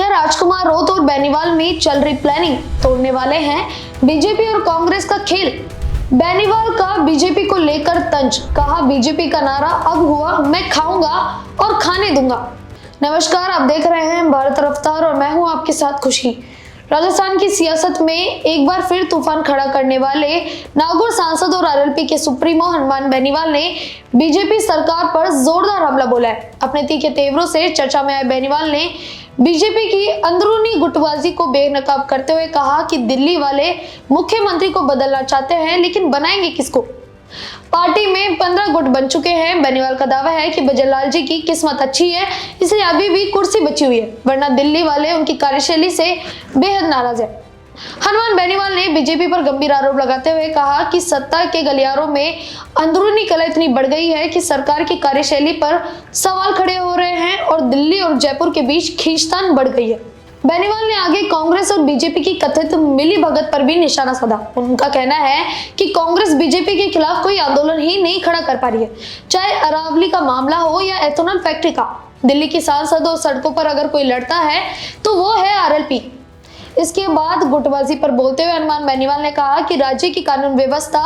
क्या राजकुमार रोत और बेनीवाल में चल रही प्लानिंग तोड़ने वाले हैं बीजेपी और कांग्रेस का खेल? बेनीवाल का बीजेपी को लेकर तंज, कहा बीजेपी का नारा अब हुआ मैं खाऊंगा और खाने दूंगा। नमस्कार, आप देख रहे हैं भारत रफ्तार और मैं हूं आपके साथ खुशी। राजस्थान की सियासत में एक बार फिर तूफान खड़ा करने वाले नागौर सांसद और आरएलपी के सुप्रीमो हनुमान बेनीवाल ने बीजेपी सरकार पर जोरदार हमला बोला है। अपने तीखे तेवरों से चर्चा में आए बेनीवाल ने बीजेपी की अंदरूनी गुटबाजी को बेनकाब करते हुए कहा कि दिल्ली वाले मुख्यमंत्री को बदलना चाहते हैं, लेकिन बनाएंगे किसको? पार्टी में 15 गुट बन चुके हैं। बेनीवाल का दावा है कि भजनलाल जी की किस्मत अच्छी है, इसलिए अभी भी कुर्सी बची हुई है, वरना दिल्ली वाले उनकी कार्यशैली से बेहद नाराज है। हनुमान बेनीवाल ने बीजेपी पर गंभीर आरोप लगाते हुए कहा कि सत्ता के गलियारों में अंदरूनी कलह इतनी बढ़ गई है कि सरकार की कार्यशैली पर सवाल खड़े हो रहे हैं और दिल्ली और जयपुर के बीच खींचतान बढ़ गई है। बेनीवाल ने आगे कांग्रेस और बीजेपी की कथित मिली भगत पर भी निशाना साधा। उनका कहना है कि कांग्रेस बीजेपी के खिलाफ कोई आंदोलन ही नहीं खड़ा कर पा रही है, चाहे अरावली का मामला हो या एथेनॉल फैक्ट्री का। दिल्ली की सांसद और सड़कों पर अगर कोई लड़ता है तो वो है आरएलपी। इसके बाद गुटबाजी पर बोलते हुए हनुमान बेनीवाल ने कहा कि राज्य की कानून व्यवस्था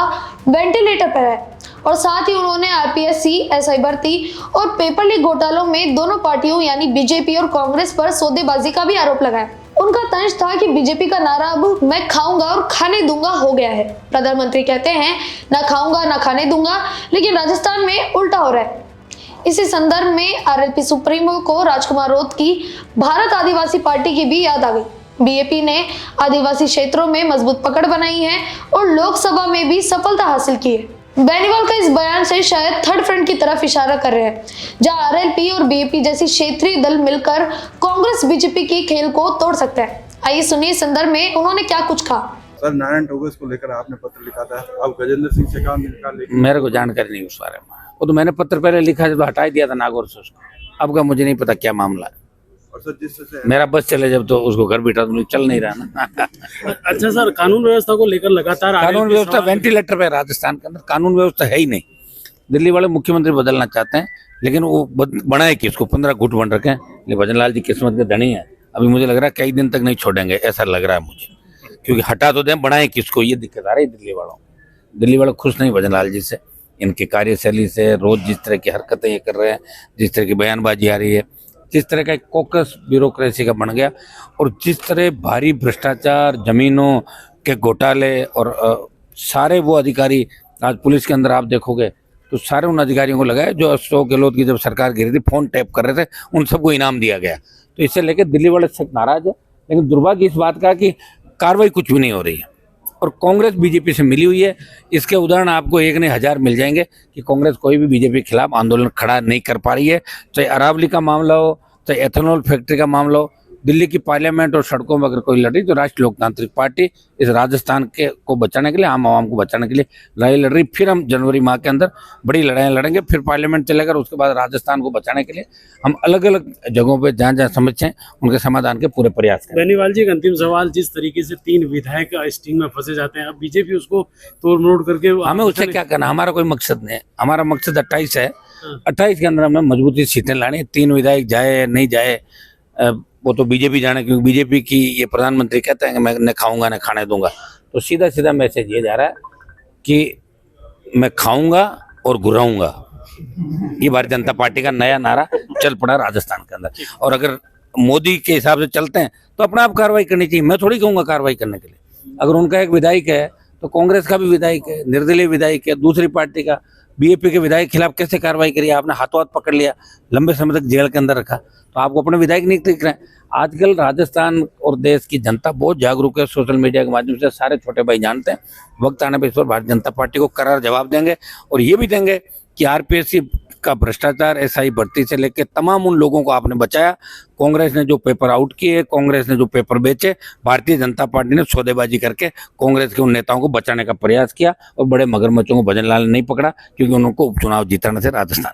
वेंटिलेटर पर है और साथ ही उन्होंने आरपीएससी, एसआई भर्ती और पेपर लीक घोटालों में दोनों पार्टियों यानी बीजेपी और कांग्रेस पर सौदेबाजी का भी आरोप लगाया। उनका तंज था कि बीजेपी का नारा अब मैं खाऊंगा और खाने दूंगा हो गया है। प्रधानमंत्री कहते हैं ना खाऊंगा ना खाने दूंगा, लेकिन राजस्थान में उल्टा हो रहा है। इसी संदर्भ में आरएलपी सुप्रीमो को राजकुमार रोत की भारत आदिवासी पार्टी की भी याद आ गई। बीएपी ने आदिवासी क्षेत्रों में मजबूत पकड़ बनाई है और लोकसभा में भी सफलता हासिल की है। बेनीवाल का इस बयान से शायद थर्ड फ्रंट की तरफ इशारा कर रहे हैं, जहां आरएलपी और बीएपी जैसी क्षेत्रीय दल मिलकर कांग्रेस बीजेपी के खेल को तोड़ सकते हैं। आइए सुनिए इस संदर्भ में उन्होंने क्या कुछ कहा। सर, नारायण टोगस को लेकर आपने पत्र लिखा था, अब गजेंद्र सिंह से काम निकाल लेकिन मेरे को जानकारी नहीं उस बारे में। वो तो मैंने पत्र पहले लिखा जब हटा दिया था नागौर से उसको। अब का मुझे नहीं पता क्या मामला है। और सर जिससे मेरा बस चले जब तो उसको घर बिठा दूं, चल नहीं रहा ना। अच्छा सर, कानून व्यवस्था को लेकर लगातार कानून व्यवस्था वेंटिलेटर पे राजस्थान के अंदर कानून व्यवस्था है ही नहीं। दिल्ली वाले मुख्यमंत्री बदलना चाहते हैं, लेकिन वो बनाए किसको? 15 गुट बन रखे हैं। लेकिन भजनलाल जी किस्मत के धनी है, अभी मुझे लग रहा है कई दिन तक नहीं छोड़ेंगे, ऐसा लग रहा है मुझे, क्योंकि हटा तो दें, बनाए किसको, ये दिक्कत आ रही है दिल्ली वालों। दिल्ली वाले खुश नहीं भजनलाल जी से, इनकी कार्यशैली से। रोज जिस तरह की हरकतें ये कर रहे हैं, जिस तरह की बयानबाजी आ रही है, जिस तरह का एक कोकस ब्यूरोक्रेसी का बन गया, और जिस तरह भारी भ्रष्टाचार, जमीनों के घोटाले और सारे वो अधिकारी आज पुलिस के अंदर आप देखोगे तो सारे उन अधिकारियों को लगाए जो अशोक गहलोत की जब सरकार गिरी थी फोन टैप कर रहे थे, उन सबको इनाम दिया गया। तो इससे लेकर दिल्ली वाले सख्त नाराज है। लेकिन दुर्भाग्य इस बात का कि कार्रवाई कुछ भी नहीं हो रही है और कांग्रेस बीजेपी से मिली हुई है। इसके उदाहरण आपको एक नहीं हजार मिल जाएंगे कि कांग्रेस कोई भी बीजेपी के खिलाफ आंदोलन खड़ा नहीं कर पा रही है, चाहे अरावली का मामला हो, चाहे एथेनॉल फैक्ट्री का मामला हो। दिल्ली की पार्लियामेंट और सड़कों में अगर कोई लड़ी तो राष्ट्रीय लोकतांत्रिक पार्टी इस राजस्थान के को बचाने के लिए, आम आवाम को बचाने के लिए लड़ाई लड़ रही। फिर हम जनवरी माह के अंदर बड़ी लड़ाइयाँ लड़ेंगे, फिर पार्लियामेंट चलेगा, उसके बाद राजस्थान को बचाने के लिए हम अलग अलग जगहों पर जहाँ जहाँ समस्या हैं उनके समाधान के पूरे प्रयास करें। बेनीवाल जी, एक अंतिम सवाल, जिस तरीके से 3 विधायक स्टिंग में फंसे जाते हैं, अब बीजेपी उसको तोड़ मरोड़ करके हमें उससे क्या करना, हमारा कोई मकसद नहीं है। हमारा मकसद 28 है। 28 के अंदर हमें मजबूती सीटें लानी। 3 विधायक जाए नहीं जाए वो तो बीजेपी जाने, क्योंकि बीजेपी की ये प्रधानमंत्री कहते हैं कि मैं न खाऊंगा न खाने दूंगा। तो सीधा सीधा मैसेज ये जा रहा है कि मैं खाऊंगा और घुराऊंगा। ये भारतीय जनता पार्टी का नया नारा चल पड़ा राजस्थान के अंदर। और अगर मोदी के हिसाब से चलते हैं तो अपने आप कार्रवाई करनी चाहिए। मैं थोड़ी कहूँगा कार्रवाई करने के लिए। अगर उनका एक विधायक है तो कांग्रेस का भी विधायक है, निर्दलीय विधायक है, दूसरी पार्टी का बीएपी के विधायक खिलाफ कैसे कार्रवाई करिए? आपने हाथों हाथ पकड़ लिया, लंबे समय तक जेल के अंदर रखा, तो आपको अपने विधायक नहीं दिख रहे हैं। आजकल राजस्थान और देश की जनता बहुत जागरूक है। सोशल मीडिया के माध्यम से सारे छोटे भाई जानते हैं। वक्त आने पर इस पर भारतीय जनता पार्टी को करार जवाब देंगे और ये भी देंगे कि आरपीएससी का भ्रष्टाचार, एसआई भर्ती से लेकर तमाम उन लोगों को आपने बचाया। कांग्रेस ने जो पेपर आउट किए, कांग्रेस ने जो पेपर बेचे, भारतीय जनता पार्टी ने सौदेबाजी करके कांग्रेस के उन नेताओं को बचाने का प्रयास किया और बड़े मगरमच्छों को भजनलाल ने नहीं पकड़ा, क्योंकि उनको उपचुनाव जीतने से राजस्थान